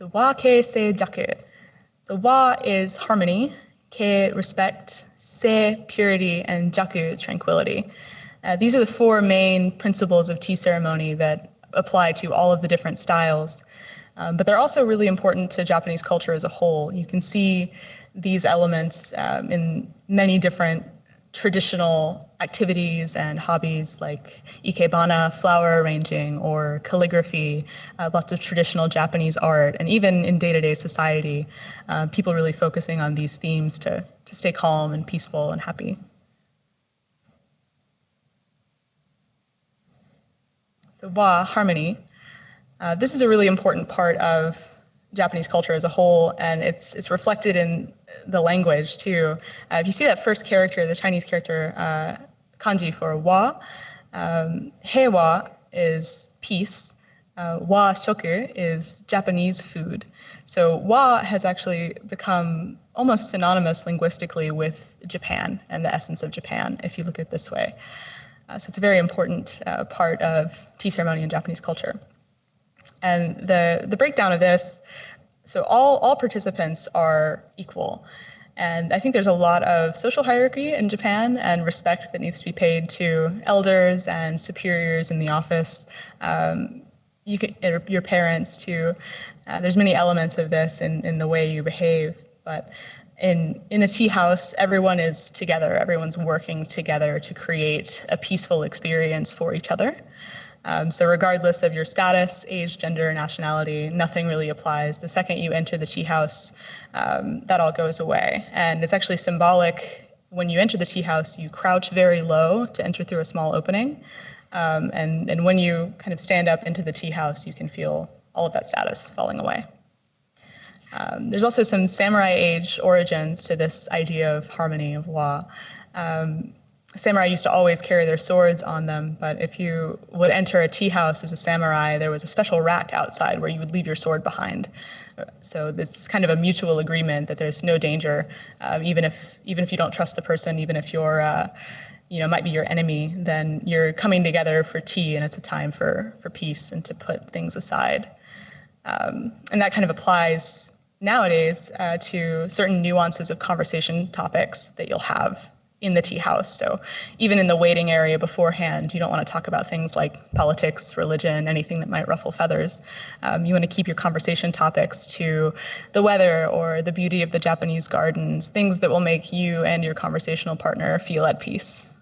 So wa ke se jaku. So wa is harmony, ke respect, se purity, and jaku tranquility. These are the four main principles of tea ceremony that apply to all of the different styles. But they're also really important to Japanese culture as a whole. You can see these elements in many different traditional activities and hobbies like ikebana, flower arranging, or calligraphy, lots of traditional Japanese art, and even in day-to-day society, people really focusing on these themes to stay calm and peaceful and happy. So wa, harmony. This is a really important part of Japanese culture as a whole, and it's reflected in the language too. If you see that first character, the Chinese character, kanji for wa, heiwa is peace, wa shoku is Japanese food. So wa has actually become almost synonymous linguistically with Japan and the essence of Japan, if you look at it this way. So it's a very important part of tea ceremony in Japanese culture. And the breakdown of this, so all participants are equal. And I think there's a lot of social hierarchy in Japan and respect that needs to be paid to elders and superiors in the office, your parents too. There's many elements of this in the way you behave, but in a tea house, everyone is together, everyone's working together to create a peaceful experience for each other. So regardless of your status, age, gender, nationality, nothing really applies. The second you enter the tea house, that all goes away. And it's actually symbolic. When you enter the tea house, you crouch very low to enter through a small opening. And when you kind of stand up into the tea house, you can feel all of that status falling away. There's also some samurai age origins to this idea of harmony, of wa. Samurai used to always carry their swords on them, but if you would enter a tea house as a samurai, there was a special rack outside where you would leave your sword behind. So it's kind of a mutual agreement that there's no danger, even if you don't trust the person, even if you're, might be your enemy, then you're coming together for tea, and it's a time for peace and to put things aside. And that kind of applies nowadays to certain nuances of conversation topics that you'll have in the tea house. So even in the waiting area beforehand, you don't want to talk about things like politics, religion, anything that might ruffle feathers. You want to keep your conversation topics to the weather or the beauty of the Japanese gardens, things that will make you and your conversational partner feel at peace.